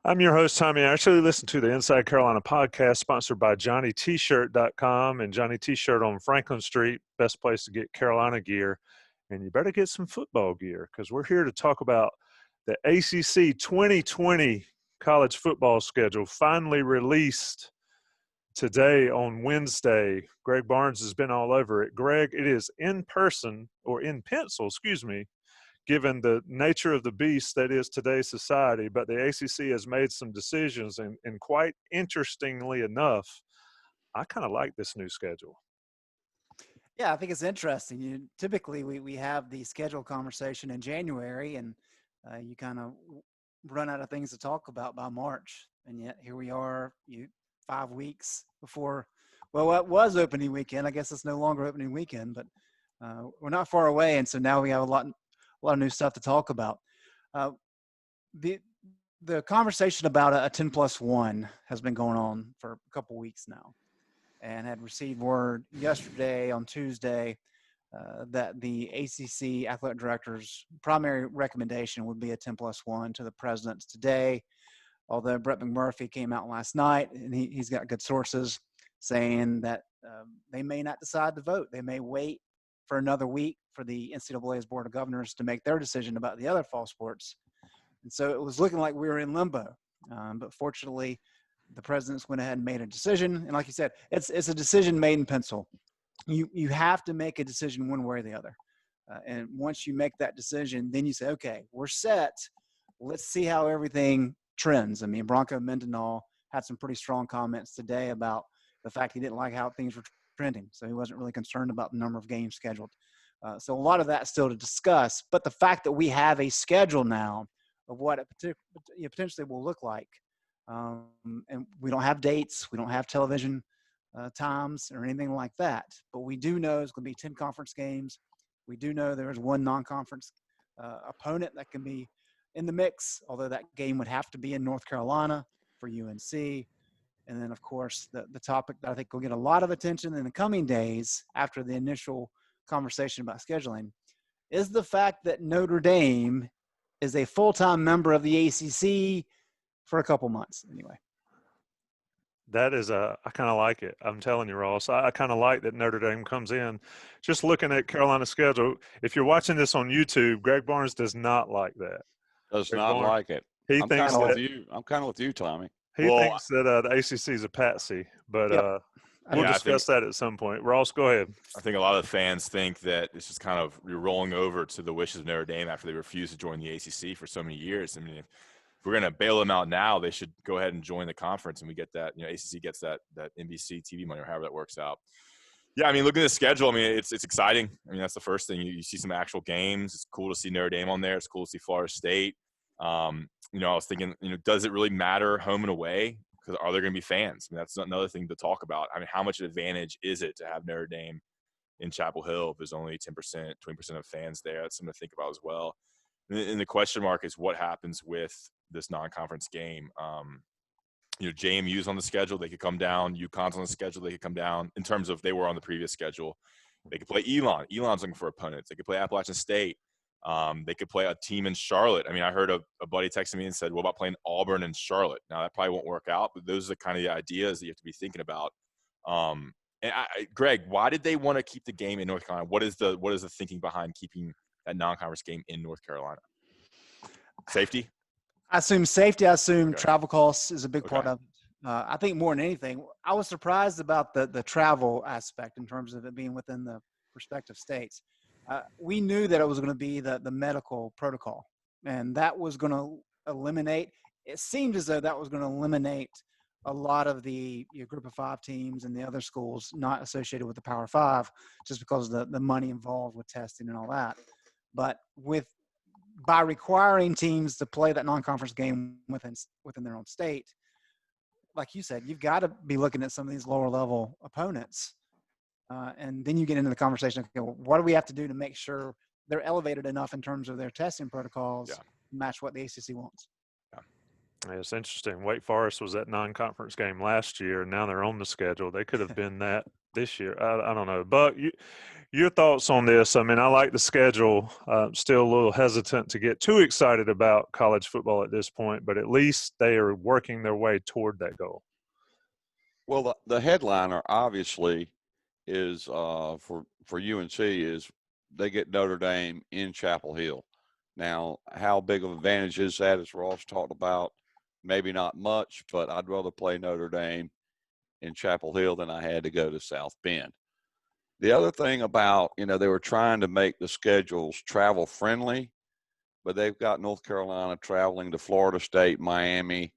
I'm your host, Tommy Ashley. Listen to the Inside Carolina podcast sponsored by JohnnyT-shirt.com and Johnny T-shirt on Franklin Street. Best place to get Carolina gear. And you better get some football gear because we're here to talk about the ACC 2020 college football schedule finally released today on Wednesday. Greg Barnes has been all over it. Greg, it is in person or in pencil, excuse me, given the nature of the beast that is today's society. But the ACC has made some decisions, and quite interestingly enough, I kind of like this new schedule. Yeah, I think it's interesting. Typically, we have the schedule conversation in January, and you kind of run out of things to talk about by March. And yet here we are, 5 weeks before, well, what was opening weekend. I guess it's no longer opening weekend, but we're not far away. And so now we have a lot of new stuff to talk about. Uh, the the conversation about a 10+1 has been going on for a couple weeks now, and had received word yesterday on Tuesday that the ACC athletic director's primary recommendation would be a 10+1 to the presidents today. Although Brett McMurphy came out last night, and he's got good sources saying that they may not decide to vote. They may wait for another week for the NCAA's Board of Governors to make their decision about the other fall sports. And so it was looking like we were in limbo. But fortunately, the presidents went ahead and made a decision. And like you said, it's a decision made in pencil. You have to make a decision one way or the other. And once you make that decision, then you say, okay, we're set. Let's see how everything trends. I mean, Bronco Mendenhall had some pretty strong comments today about the fact he didn't like how things were trending. So he wasn't really concerned about the number of games scheduled. So a lot of that still to discuss. But the fact that we have a schedule now of what it potentially will look like, and we don't have dates, we don't have television times or anything like that. But we do know it's going to be 10 conference games. We do know there's one non-conference opponent that can be in the mix, although that game would have to be in North Carolina for UNC. And then, of course, the topic that I think will get a lot of attention in the coming days after the initial conversation about scheduling is the fact that Notre Dame is a full-time member of the ACC for a couple months anyway. That is I kind of like it. I'm telling you, Ross. I kind of like that Notre Dame comes in. Just looking at Carolina's schedule, if you're watching this on YouTube, Greg Barnes does not like that. Does Greg not Barnes, like it. he I'm kind thinks of with that you. I'm kind of with you, Tommy. he Well, thinks that the ACC is a patsy, but Yep. we'll yeah, discuss that at some point. Ross, go ahead. I think a lot of the fans think that it's just kind of you're rolling over to the wishes of Notre Dame after they refused to join the ACC for so many years. I mean, if we're going to bail them out now, they should go ahead and join the conference, and we get that. ACC gets that NBC TV money or however that works out. Yeah, I mean, look at the schedule. I mean, it's exciting. I mean, that's the first thing. You see some actual games. It's cool to see Notre Dame on there. It's cool to see Florida State. I was thinking, does it really matter home and away? Because are there going to be fans? I mean, that's another thing to talk about. I mean, how much advantage is it to have Notre Dame in Chapel Hill if there's only 10%, 20% of fans there? That's something to think about as well. And the question mark is what happens with this non-conference game. JMU's on the schedule. They could come down. UConn's on the schedule. They could come down in terms of they were on the previous schedule. They could play Elon. Elon's looking for opponents. They could play Appalachian State. They could play a team in Charlotte. I mean, I heard a buddy texted me and said, what about playing Auburn and Charlotte? Now, that probably won't work out, but those are the kind of the ideas that you have to be thinking about. Greg, why did they want to keep the game in North Carolina? What is the thinking behind keeping that non-conference game in North Carolina? Safety? I assume safety. I assume Okay. travel costs is a big part Okay. of it. I think more than anything, I was surprised about the travel aspect in terms of it being within the respective states. We knew that it was going to be the medical protocol, and that was going to eliminate – it seemed as though that was going to eliminate a lot of the group of five teams and the other schools not associated with the Power Five just because of the money involved with testing and all that. But by requiring teams to play that non-conference game within their own state, like you said, you've got to be looking at some of these lower-level opponents. And then you get into the conversation, okay, well, what do we have to do to make sure they're elevated enough in terms of their testing protocols to match what the ACC wants? Yeah, it's interesting. Wake Forest was that non-conference game last year, and now they're on the schedule. They could have been that this year. I don't know. Buck, your thoughts on this? I mean, I like the schedule. Still a little hesitant to get too excited about college football at this point, but at least they are working their way toward that goal. Well, the headliner obviously is for UNC is they get Notre Dame in Chapel Hill. Now, how big of an advantage is that, as Ross talked about? Maybe not much, but I'd rather play Notre Dame in Chapel Hill than I had to go to South Bend. The other thing about, they were trying to make the schedules travel friendly, but they've got North Carolina traveling to Florida State, Miami,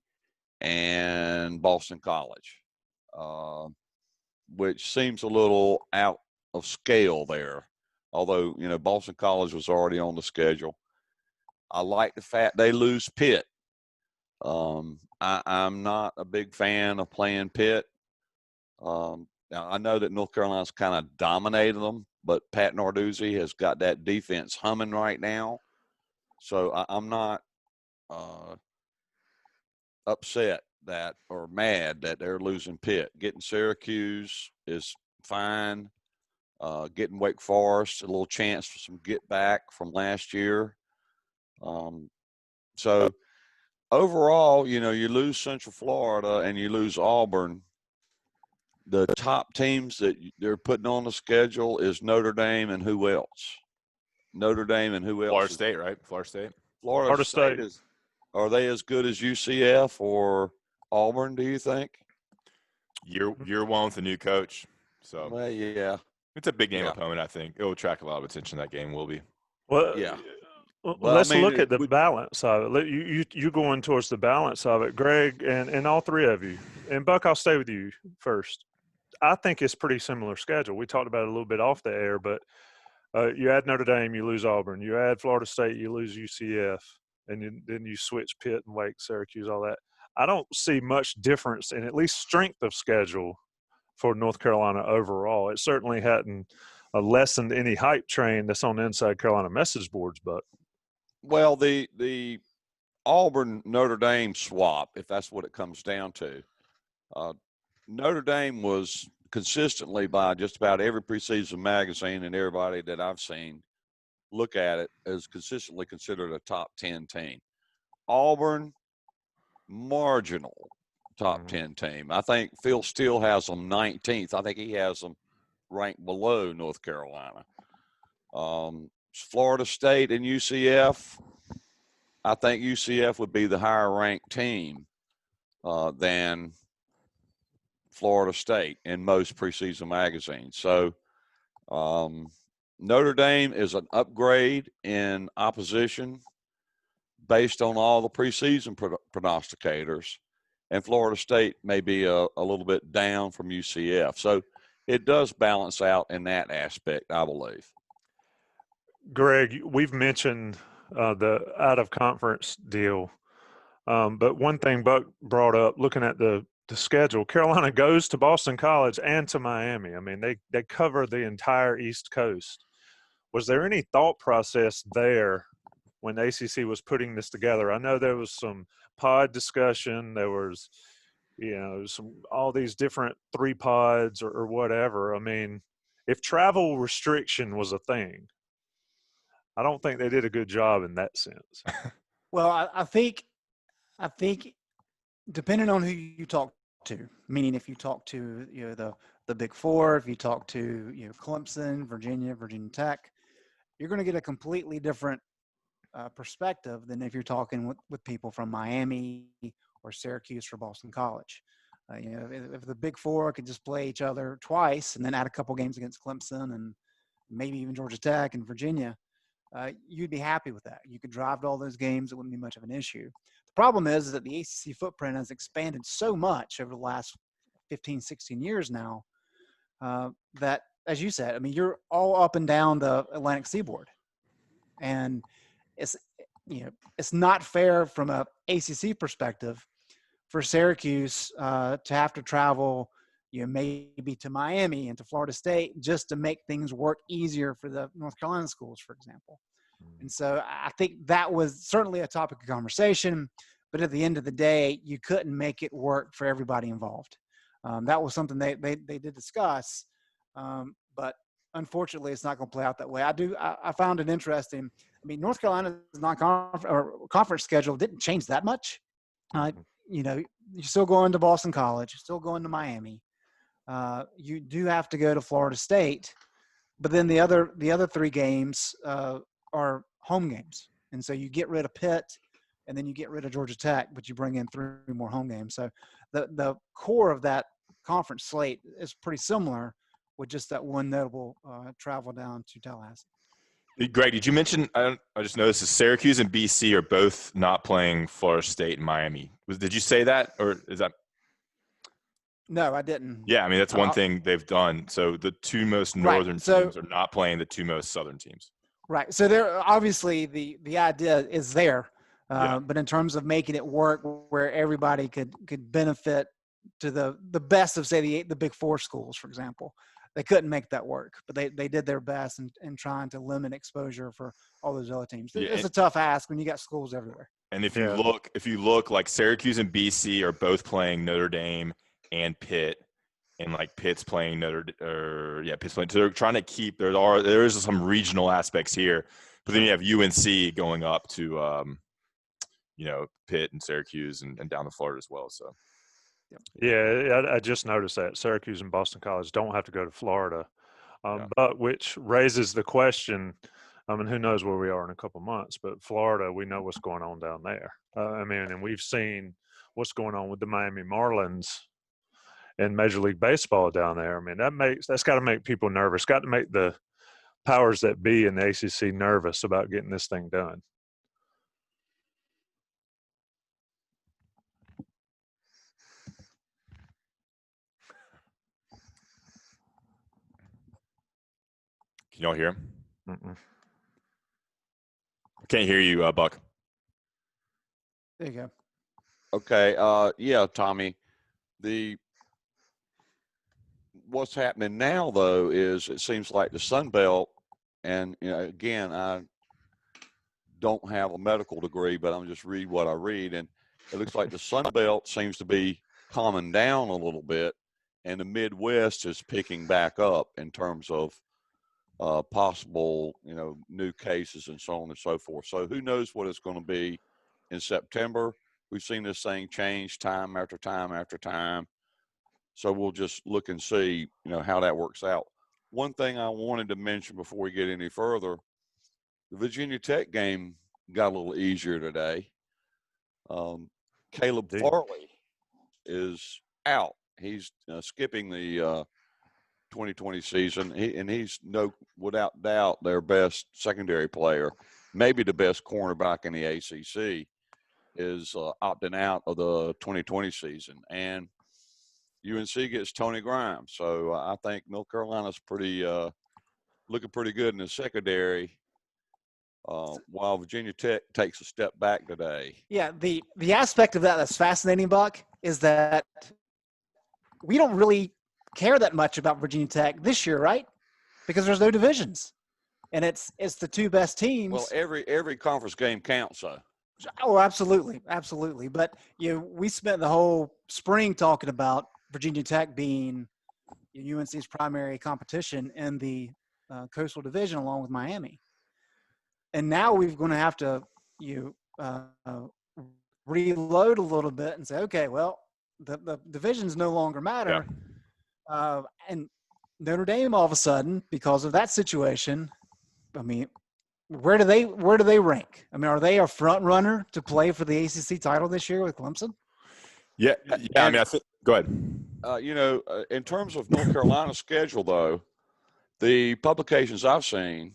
and Boston College, which seems a little out of scale there. Although, Boston College was already on the schedule. I like the fact they lose Pitt. I'm not a big fan of playing Pitt. Now, I know that North Carolina's kind of dominated them, but Pat Narduzzi has got that defense humming right now. So I'm not upset or mad that they're losing Pitt. Getting Syracuse is fine. Getting Wake Forest, a little chance for some get back from last year. So overall, you lose Central Florida and you lose Auburn. The top teams that they're putting on the schedule is Notre Dame and who else? Notre Dame and who else? Florida State, right? Florida State. Florida State is. Are they as good as UCF or Auburn, do you think? Year one with a new coach. So well, yeah. It's a big game opponent, I think. It will attract a lot of attention, that game will be. Well, yeah. Well, let's look at the balance of it. You going towards the balance of it, Greg, and all three of you. And Buck, I'll stay with you first. I think it's pretty similar schedule. We talked about it a little bit off the air, but you add Notre Dame, you lose Auburn. You add Florida State, you lose UCF. And then you switch Pitt and Wake, Syracuse, all that. I don't see much difference in at least strength of schedule for North Carolina overall. It certainly hadn't lessened any hype train that's on the Inside Carolina message boards, but. Well, the Auburn-Notre Dame swap, if that's what it comes down to, Notre Dame was consistently by just about every preseason magazine and everybody that I've seen look at it as consistently considered a top 10 team. Auburn, marginal top 10 team. I think Phil Steele has them 19th. I think he has them ranked below North Carolina. Florida State and UCF, I think UCF would be the higher ranked team than Florida State in most preseason magazines. So Notre Dame is an upgrade in opposition based on all the preseason prognosticators, and Florida State may be a little bit down from UCF. So it does balance out in that aspect, I believe. Greg, we've mentioned the out-of-conference deal, but one thing Buck brought up, looking at the schedule, Carolina goes to Boston College and to Miami. I mean, they cover the entire East Coast. Was there any thought process there when the ACC was putting this together? I know there was some pod discussion. There was, all these different 3 pods or whatever. I mean, if travel restriction was a thing, I don't think they did a good job in that sense. Well, I think depending on who you talk to, meaning if you talk to the Big Four, if you talk to Clemson, Virginia Tech, you're going to get a completely different perspective than if you're talking with people from Miami or Syracuse or Boston College. If the Big Four could just play each other twice and then add a couple games against Clemson and maybe even Georgia Tech and Virginia, you'd be happy with that. You could drive to all those games. It wouldn't be much of an issue. The problem is that the ACC footprint has expanded so much over the last 15, 16 years now that, as you said, I mean, you're all up and down the Atlantic seaboard. And it's not fair from a ACC perspective for Syracuse to have to travel, maybe to Miami and to Florida State just to make things work easier for the North Carolina schools, for example. And so I think that was certainly a topic of conversation, but at the end of the day, you couldn't make it work for everybody involved. That was something they did discuss, But unfortunately, it's not going to play out that way. I found it interesting. I mean, North Carolina's conference schedule didn't change that much. You're still going to Boston College, you're still going to Miami. You do have to go to Florida State, but then the other 3 games are home games, and so you get rid of Pitt, and then you get rid of Georgia Tech, but you bring in 3 more home games. So the core of that conference slate is pretty similar, with just that one notable travel down to Tallahassee. Greg, did you mention? I just noticed that Syracuse and BC are both not playing Florida State and Miami. Did you say that, or is that? No, I didn't. Yeah, I mean that's one thing they've done. So the 2 most northern teams are not playing the 2 most southern teams. Right. So there, obviously, the idea is there, but in terms of making it work where everybody could benefit to the best of, say, the Big Four schools, for example, they couldn't make that work. But they did their best in trying to limit exposure for all those other teams. It's a tough ask when you got schools everywhere. And if you look, like Syracuse and BC are both playing Notre Dame and Pitt, and like Pitt's playing Pitt's playing. So they're trying to keep there is some regional aspects here, but then you have UNC going up to Pitt and Syracuse and down to Florida as well. So yeah, I just noticed that Syracuse and Boston College don't have to go to Florida, but which raises the question. I mean, who knows where we are in a couple months? But Florida, we know what's going on down there. And we've seen what's going on with the Miami Marlins in Major League Baseball down there. I mean, that's got to make people nervous. Got to make the powers that be in the ACC nervous about getting this thing done. Can y'all hear him? Mm-mm. I can't hear you, Buck. There you go. Okay. Yeah, Tommy. What's happening now, though, is it seems like the Sun Belt, and again, I don't have a medical degree, but I'm just read what I read, and it looks like the Sun Belt seems to be calming down a little bit, and the Midwest is picking back up in terms of possible, new cases and so on and so forth. So who knows what it's going to be in September? We've seen this thing change time after time after time. So we'll just look and see, how that works out. One thing I wanted to mention before we get any further, the Virginia Tech game got a little easier today. Caleb Farley is out. He's skipping the 2020 season, he's without doubt their best secondary player, maybe the best cornerback in the ACC, is opting out of the 2020 season, and UNC gets Tony Grimes. So I think North Carolina's looking pretty good in the secondary, while Virginia Tech takes a step back today. Yeah, the aspect of that's fascinating, Buck, is that we don't really care that much about Virginia Tech this year, right? Because there's no divisions, and it's the 2 best teams. Well, every conference game counts, though. Oh, absolutely. But we spent the whole spring talking about Virginia Tech being UNC's primary competition in the Coastal Division, along with Miami. And now we're going to have to reload a little bit and say, okay, well, the divisions no longer matter. Yeah. And Notre Dame, all of a sudden, because of that situation, I mean, where do they rank? I mean, are they a front runner to play for the ACC title this year with Clemson? Yeah. I mean, I think. Go ahead. In terms of North Carolina's schedule, though, the publications I've seen,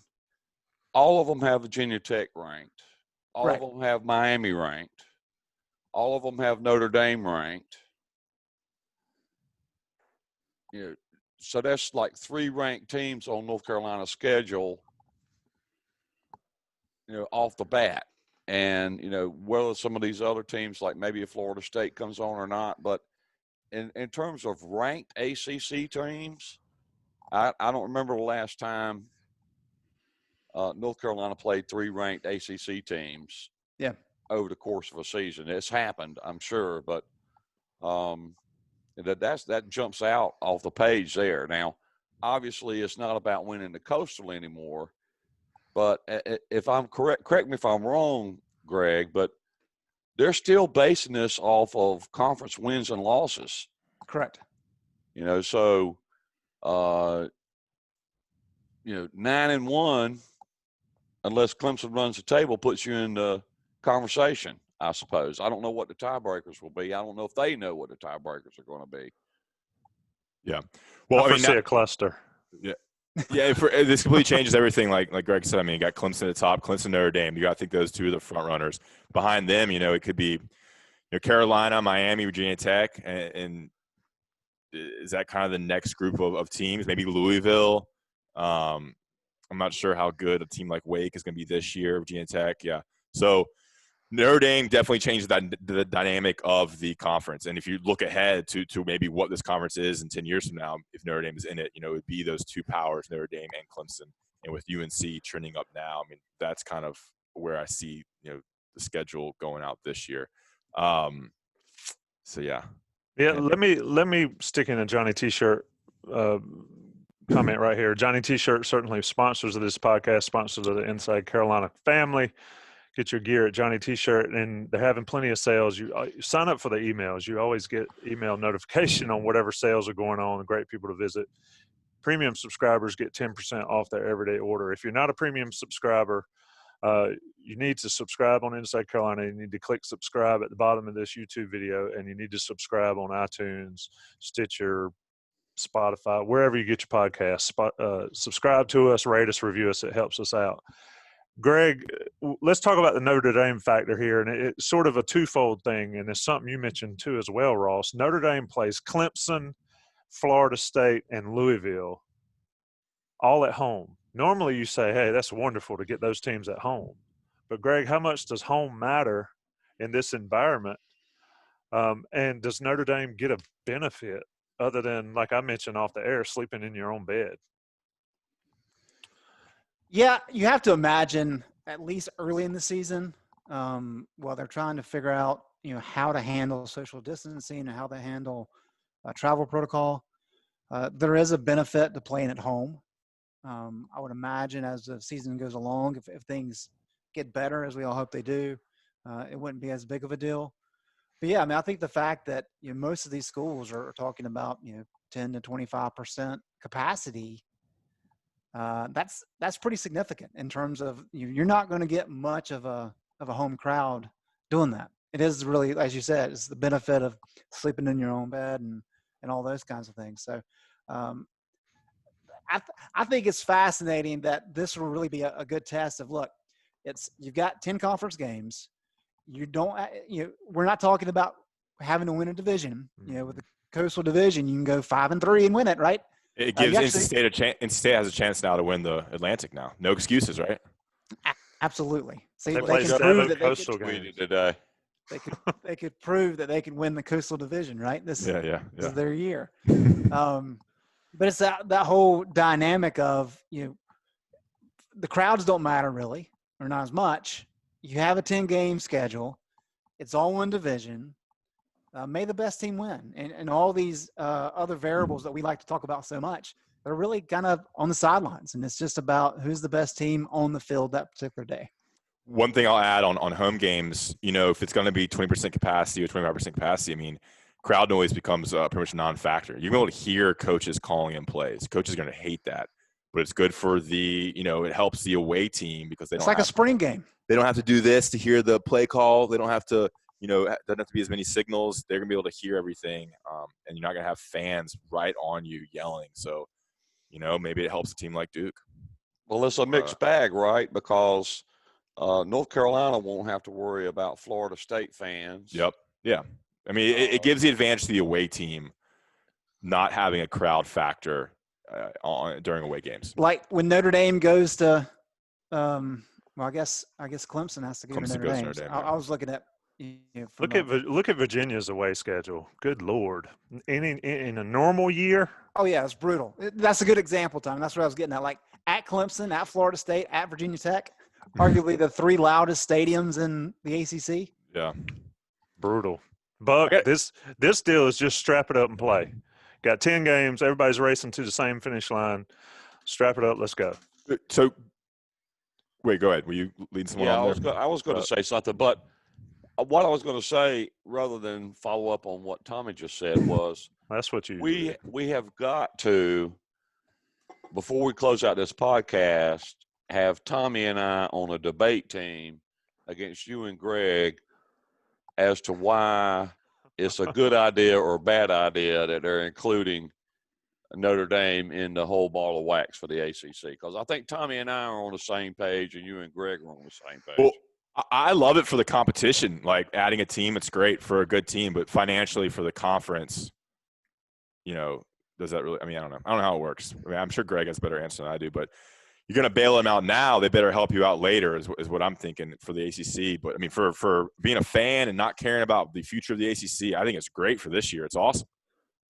all of them have Virginia Tech ranked. All of them have Miami ranked. All of them have Notre Dame ranked. So that's like 3 ranked teams on North Carolina's schedule, off the bat. And, whether some of these other teams, like maybe if Florida State comes on or not, but in terms of ranked ACC teams, I don't remember the last time North Carolina played 3 ranked ACC teams over the course of a season. It's happened, I'm sure, but that jumps out off the page there. Now, obviously it's not about winning the Coastal anymore. But if I'm correct me if I'm wrong, Greg, but they're still basing this off of conference wins and losses. Correct. So 9-1, unless Clemson runs the table, puts you in the conversation, I suppose. I don't know what the tiebreakers will be. I don't know if they know what the tiebreakers are going to be. Yeah. Well, I foresee a cluster. Yeah. Yeah, this completely changes everything. Like Greg said, I mean, you got Clemson at the top, Clemson, Notre Dame. You got to think those two are the front runners. Behind them, it could be Carolina, Miami, Virginia Tech, and is that kind of the next group of teams? Maybe Louisville. I'm not sure how good a team like Wake is going to be this year. Virginia Tech, yeah. So Notre Dame definitely changed the dynamic of the conference. And if you look ahead to maybe what this conference is in 10 years from now, if Notre Dame is in it, it would be those two powers, Notre Dame and Clemson. And with UNC trending up now, I mean, that's kind of where I see, the schedule going out this year. So, yeah. Yeah, let me stick in a Johnny T-shirt comment right here. Johnny T-shirt, certainly sponsors of this podcast, sponsors of the Inside Carolina family. Get your gear at Johnny T-shirt, and they're having plenty of sales. You sign up for the emails. You always get email notification on whatever sales are going on. Great people to visit. Premium subscribers get 10% off their everyday order. If you're not a premium subscriber, you need to subscribe on Inside Carolina. You need to click subscribe at the bottom of this YouTube video, and you need to subscribe on iTunes, Stitcher, Spotify, wherever you get your podcasts. Subscribe to us, rate us, review us. It helps us out. Greg, let's talk about the Notre Dame factor here, and it's sort of a twofold thing, and it's something you mentioned too as well, Ross. Notre Dame plays Clemson, Florida State, and Louisville all at home. Normally you say, hey, that's wonderful to get those teams at home. But, Greg, how much does home matter in this environment? And does Notre Dame get a benefit other than, like I mentioned off the air, sleeping in your own bed? Yeah, you have to imagine at least early in the season, while they're trying to figure out, how to handle social distancing and how to handle travel protocol, there is a benefit to playing at home. I would imagine as the season goes along, if things get better, as we all hope they do, it wouldn't be as big of a deal. But yeah, I mean, I think the fact that most of these schools are talking about 10 to 25% capacity. That's pretty significant in terms of you're not going to get much of a home crowd doing that. It is really, as you said, it's the benefit of sleeping in your own bed and all those kinds of things. So I think it's fascinating that this will really be a good test of, look, you've got 10 conference games. We're not talking about having to win a division. With the Coastal Division, you can go 5-3 and win it, right? It gives NC State a chance. NC State has a chance now to win the Atlantic now. No excuses, right? Absolutely. See, they can prove that Coastal games today. They could prove that they can win the Coastal Division, right? This is their year. But it's that whole dynamic of the crowds don't matter really, or not as much. You have a 10-game schedule. It's all one division. May the best team win. And all these other variables that we like to talk about so much, they're really kind of on the sidelines. And it's just about who's the best team on the field that particular day. One thing I'll add on home games, if it's going to be 20% capacity or 25% capacity, I mean, crowd noise becomes pretty much a non-factor. You're able to hear coaches calling in plays. Coaches are going to hate that. But it's good for it helps the away team because it's like a spring game. They don't have to do this to hear the play call. They don't have to doesn't have to be as many signals. They're going to be able to hear everything, and you're not going to have fans right on you yelling. So, maybe it helps a team like Duke. Well, it's a mixed bag, right? Because North Carolina won't have to worry about Florida State fans. Yep. Yeah. I mean, it gives the advantage to the away team not having a crowd factor during away games. Like when Notre Dame goes to I guess Clemson has to go to Notre Dame. I was looking at look at Virginia's away schedule. Good Lord. In a normal year. Oh yeah, it's brutal. That's a good example, Tom. That's what I was getting at. Like at Clemson, at Florida State, at Virginia Tech, arguably the three loudest stadiums in the ACC. Yeah. Brutal. Buck, this deal is just strap it up and play. Got 10 games. Everybody's racing to the same finish line. Strap it up. Let's go. So, wait, go ahead. Were you leading someone Yeah, on there? I was going to say something, but what I was going to say, rather than follow up on what Tommy just said, was That's what you we have got to, before we close out this podcast, have Tommy and I on a debate team against you and Greg as to why it's a good idea or a bad idea that they're including Notre Dame in the whole ball of wax for the ACC. Because I think Tommy and I are on the same page, and you and Greg are on the same page. Well, I love it for the competition. Like adding a team, it's great for a good team, but financially for the conference, does that really? I mean, I don't know. I don't know how it works. I mean, I'm sure Greg has a better answer than I do, but you're going to bail them out now. They better help you out later is what I'm thinking for the ACC. But I mean, for being a fan and not caring about the future of the ACC, I think it's great for this year. It's awesome.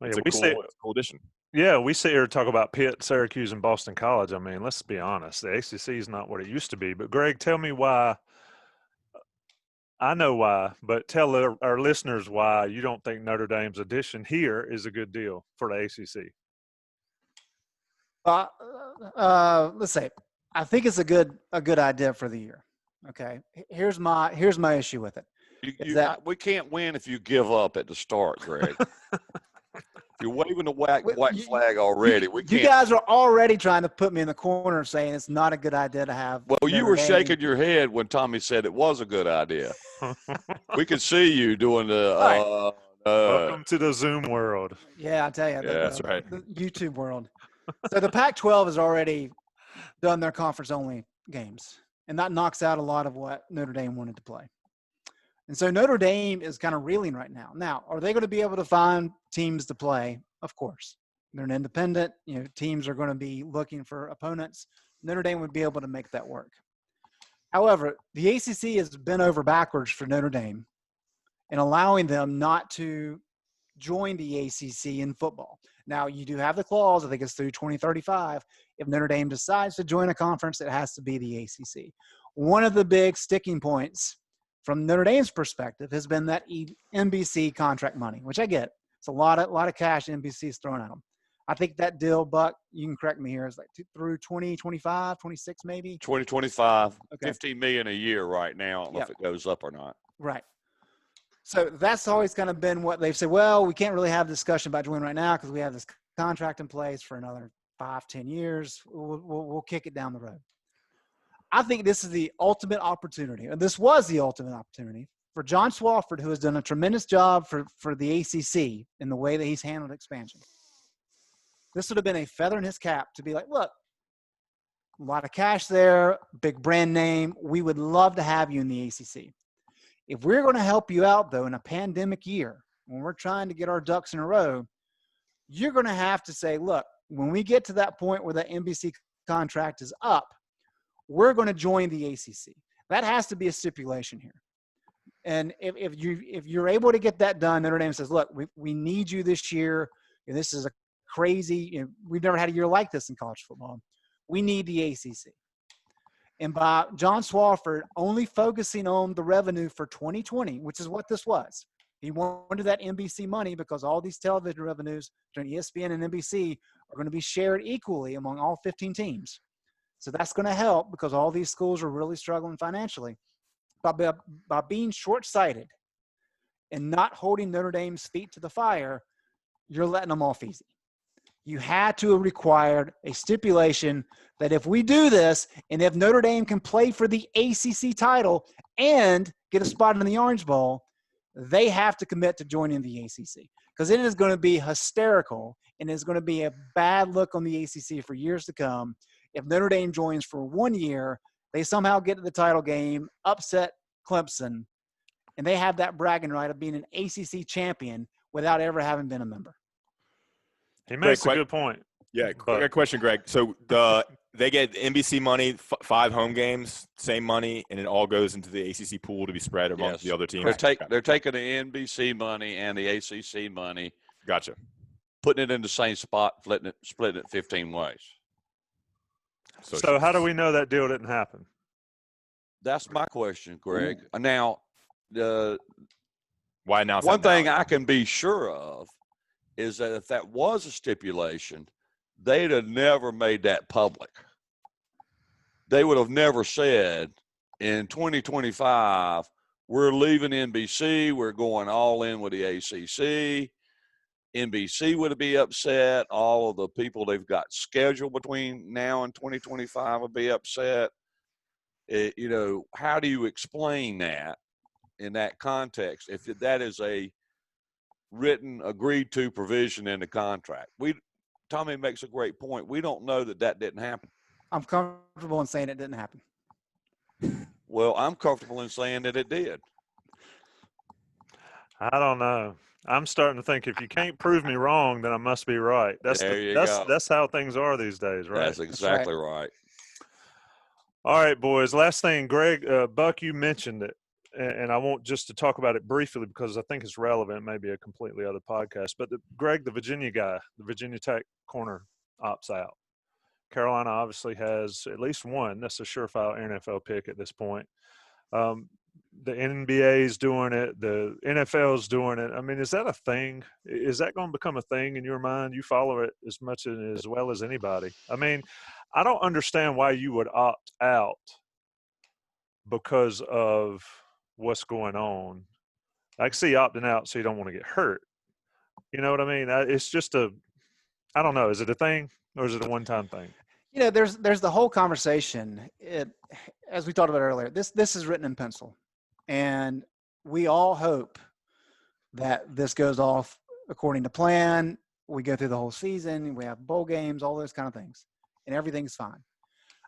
It's a cool addition. Yeah, we sit here to talk about Pitt, Syracuse, and Boston College. I mean, let's be honest. The ACC is not what it used to be. But, Greg, tell me why. I know why, but tell our listeners why you don't think Notre Dame's addition here is a good deal for the ACC. Let's say I think it's a good idea for the year. Okay, here's my issue with it. We can't win if you give up at the start, Greg. You're waving the white flag already. You guys are already trying to put me in the corner saying it's not a good idea to have. Well, you were shaking your head when Tommy said it was a good idea. We could see you doing the welcome to the Zoom world. Yeah, I tell you. Yeah, that's right. The YouTube world. So the Pac-12 has already done their conference-only games, and that knocks out a lot of what Notre Dame wanted to play. And so Notre Dame is kind of reeling right now. Now, are they going to be able to find teams to play? Of course. They're an independent. Teams are going to be looking for opponents. Notre Dame would be able to make that work. However, the ACC has been over backwards for Notre Dame in allowing them not to join the ACC in football. Now, you do have the clause, I think it's through 2035. If Notre Dame decides to join a conference, it has to be the ACC. One of the big sticking points from Notre Dame's perspective has been that NBC contract money, which I get. It's a lot of cash NBC is throwing at them. I think that deal, Buck, you can correct me here, is like through 2025, 26 maybe? 2025, okay. $15 million a year right now. I don't know if it goes up or not. Right. So that's always kind of been what they've said. Well, we can't really have a discussion about joining right now because we have this contract in place for another 5-10 years. We'll kick it down the road. I think this is the ultimate opportunity, and this was the ultimate opportunity for John Swofford, who has done a tremendous job for the ACC in the way that he's handled expansion. This would have been a feather in his cap to be like, look, a lot of cash there, big brand name. We would love to have you in the ACC. If we're going to help you out, though, in a pandemic year, when we're trying to get our ducks in a row, you're going to have to say, look, when we get to that point where that NBC contract is up, we're going to join the ACC. That has to be a stipulation here. And if you're able to get that done, Notre Dame says, look, we need you this year. And this is a crazy, we've never had a year like this in college football. We need the ACC. And by John Swofford only focusing on the revenue for 2020, which is what this was. He wanted that NBC money because all these television revenues between ESPN and NBC are going to be shared equally among all 15 teams. So that's going to help because all these schools are really struggling financially. By being short-sighted and not holding Notre Dame's feet to the fire, you're letting them off easy. You had to have required a stipulation that if we do this and if Notre Dame can play for the ACC title and get a spot in the Orange Bowl, they have to commit to joining the ACC because it is going to be hysterical and it's going to be a bad look on the ACC for years to come. If Notre Dame joins for 1 year, they somehow get to the title game, upset Clemson, and they have that bragging right of being an ACC champion without ever having been a member. He makes a good point. Yeah, great question, Greg. So they get NBC money, 5 home games, same money, and it all goes into the ACC pool to be spread among the other teams. They're taking the NBC money and the ACC money. Gotcha. Putting it in the same spot, splitting it 15 ways. So how do we know that deal didn't happen? That's my question, Greg. Now, why now? One thing I can be sure of is that if that was a stipulation, they'd have never made that public. They would have never said in 2025, we're leaving NBC, we're going all in with the ACC. NBC would be upset. All of the people they've got scheduled between now and 2025 would be upset. How do you explain that in that context if that is a written, agreed to provision in the contract? Tommy makes a great point. We don't know that didn't happen. I'm comfortable in saying it didn't happen. Well, I'm comfortable in saying that it did. I don't know. I'm starting to think if you can't prove me wrong, then I must be right. That's how things are these days, right? That's exactly right. All right, boys. Last thing, Greg, Buck, you mentioned it, and I want just to talk about it briefly because I think it's relevant. Maybe a completely other podcast. But Greg, the Virginia guy, the Virginia Tech corner, opts out. Carolina obviously has at least one. That's a surefire NFL pick at this point. The NBA is doing it. The NFL is doing it. I mean, is that a thing? Is that going to become a thing in your mind? You follow it as much and as well as anybody. I mean, I don't understand why you would opt out because of what's going on. I can see opting out so you don't want to get hurt. You know what I mean? It's just I don't know. Is it a thing or is it a one-time thing? There's the whole conversation. As we talked about earlier, this is written in pencil, and we all hope that this goes off according to plan. We go through the whole season. We have bowl games, all those kind of things, and everything's fine.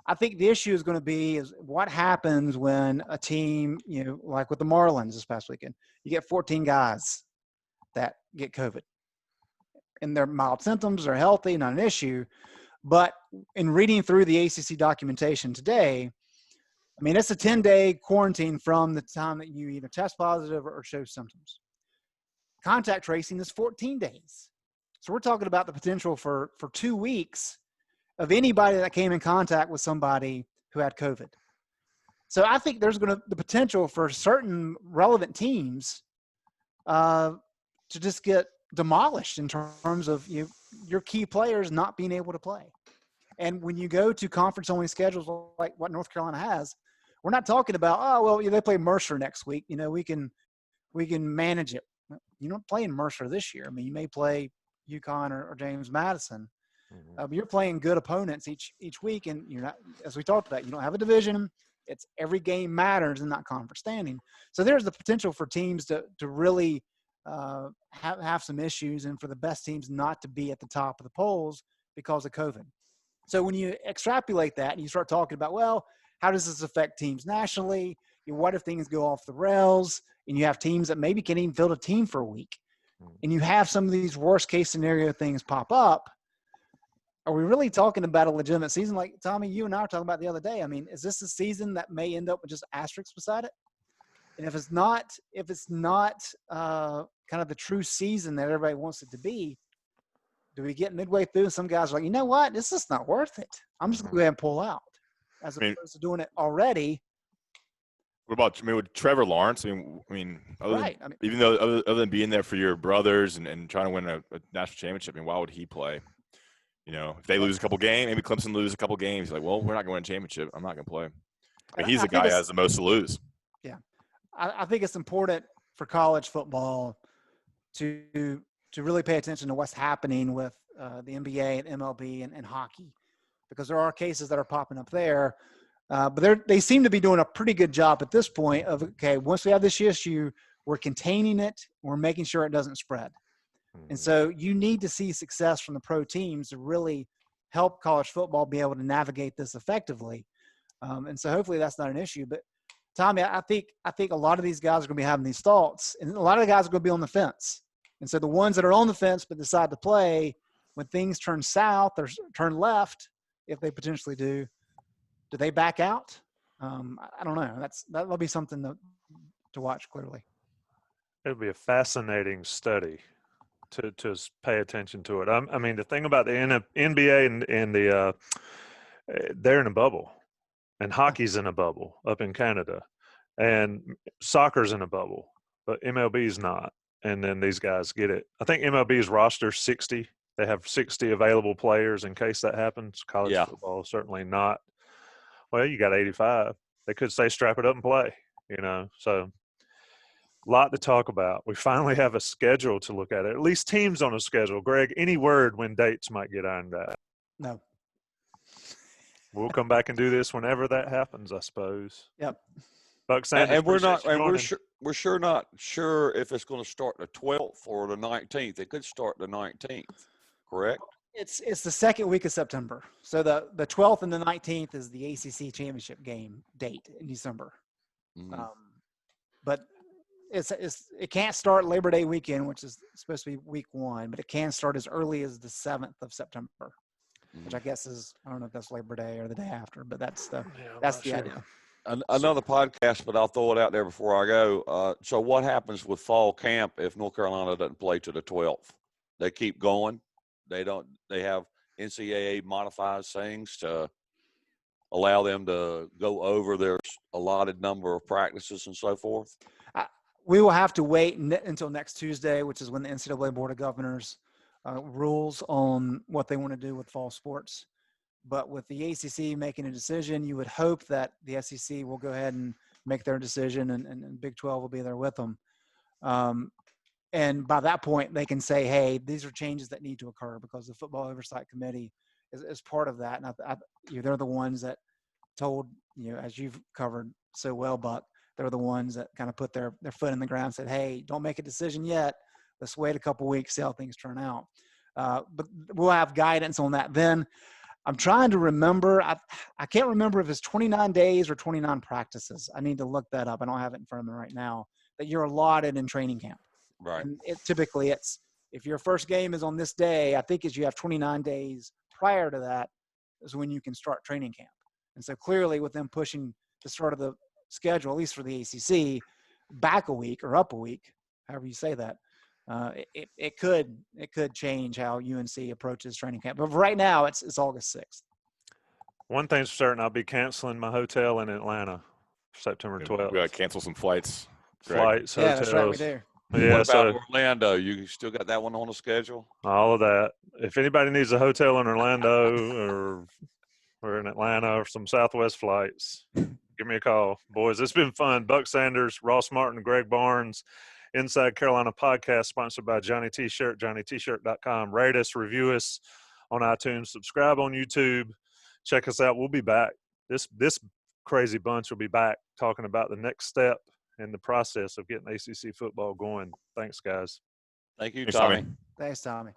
I think the issue is going to be is what happens when a team, like with the Marlins this past weekend, you get 14 guys that get COVID, and they're mild symptoms, they're healthy, not an issue. But in reading through the ACC documentation today, I mean, it's a 10-day quarantine from the time that you either test positive or show symptoms. Contact tracing is 14 days. So we're talking about the potential for 2 weeks of anybody that came in contact with somebody who had COVID. So I think there's the potential for certain relevant teams to just get demolished in terms of your key players not being able to play. And when you go to conference-only schedules like what North Carolina has, we're not talking about, they play Mercer next week. We can manage it. You're not playing Mercer this year. I mean, you may play UConn or James Madison. But you're playing good opponents each week, and you're not, as we talked about, you don't have a division. It's every game matters in that conference standing. So there's the potential for teams to really have some issues, and for the best teams not to be at the top of the polls because of COVID. So when you extrapolate that and you start talking about, well, how does this affect teams nationally? What if things go off the rails and you have teams that maybe can't even field a team for a week, and you have some of these worst case scenario things pop up? Are we really talking about a legitimate season? Like, Tommy, you and I were talking about the other day. I mean, is this a season that may end up with just asterisks beside it? And if it's not kind of the true season that everybody wants it to be, do we get midway through and some guys are like, you know what, this is not worth it. I'm just going to go ahead and pull out, as opposed to doing it already. What about with Trevor Lawrence? Even though other than being there for your brothers and trying to win a national championship, why would he play? If they lose a couple games, maybe Clemson lose a couple games. He's like, well, we're not going to win a championship. I'm not going to play. He's the guy who has the most to lose. Yeah. I think it's important for college football to really pay attention to what's happening with the NBA and MLB and hockey, because there are cases that are popping up there. But they seem to be doing a pretty good job at this point of, okay, once we have this issue, we're containing it. We're making sure it doesn't spread. And so you need to see success from the pro teams to really help college football be able to navigate this effectively. And so hopefully that's not an issue. But Tommy, I think a lot of these guys are going to be having these thoughts, and a lot of the guys are going to be on the fence. And so the ones that are on the fence but decide to play, when things turn south or turn left, if they potentially do they back out? I don't know. That'll be something to watch clearly. It'll be a fascinating study to pay attention to it. I mean, the thing about the NBA and the they're in a bubble, and hockey's in a bubble up in Canada, and soccer's in a bubble, but MLB's not. and then these guys get it. I think MLB's roster 60. They have 60 available players in case that happens. College Yeah. football, certainly not. Well, you got 85. They could say strap it up and play, So a lot to talk about. We finally have a schedule to look at least teams on a schedule. Greg, any word when dates might get ironed out? No. We'll come back and do this whenever that happens, I suppose. Yep. Buck Sanders, And we're joining. not sure if it's going to start the 12th or the 19th. It could start the 19th, correct? It's the second week of September. So the 12th and the 19th is the ACC championship game date in December. Mhm. But it can't start Labor Day weekend, which is supposed to be week 1, but it can start as early as the 7th of September, which I guess is, I don't know if that's Labor Day or the day after, but that's the idea. Another podcast, but I'll throw it out there before I go. So what happens with fall camp if North Carolina doesn't play to the 12th? They keep going. They have NCAA modifies things to allow them to go over their allotted number of practices and so forth. We will have to wait until next Tuesday, which is when the NCAA Board of Governors rules on what they want to do with fall sports. But with the ACC making a decision, you would hope that the SEC will go ahead and make their decision, and Big 12 will be there with them. And by that point, they can say, hey, these are changes that need to occur, because the Football Oversight Committee is part of that. And they're the ones that told, as you've covered so well, Buck, they're the ones that kind of put their foot in the ground and said, hey, don't make a decision yet. Let's wait a couple weeks, see how things turn out. But we'll have guidance on that then. I'm trying to remember. I can't remember if it's 29 days or 29 practices. I need to look that up. I don't have it in front of me right now, that you're allotted in training camp. Right. And typically it's, if your first game is on this day, I think you have 29 days prior to that is when you can start training camp. And so clearly with them pushing the start of the schedule, at least for the ACC, back a week or up a week, however you say that, it could change how UNC approaches training camp. But right now it's August 6th. One thing's for certain, I'll be canceling my hotel in Atlanta September 12th. We got to cancel some flights. Flights, Yeah, hotels. that's right, we do. Yeah, What about Orlando? You still got that one on the schedule? all of that. If anybody needs a hotel in Orlando or in Atlanta or some Southwest flights, give me a call. Boys, it's been fun. Buck Sanders, Ross Martin, Greg Barnes, Inside Carolina podcast, sponsored by Johnny T-Shirt, johnnytshirt.com. Rate us, review us on iTunes, subscribe on YouTube. Check us out. We'll be back. This crazy bunch will be back talking about the next step in the process of getting ACC football going. Thanks, guys. Thank you, Thanks, Tommy. Thanks, Tommy.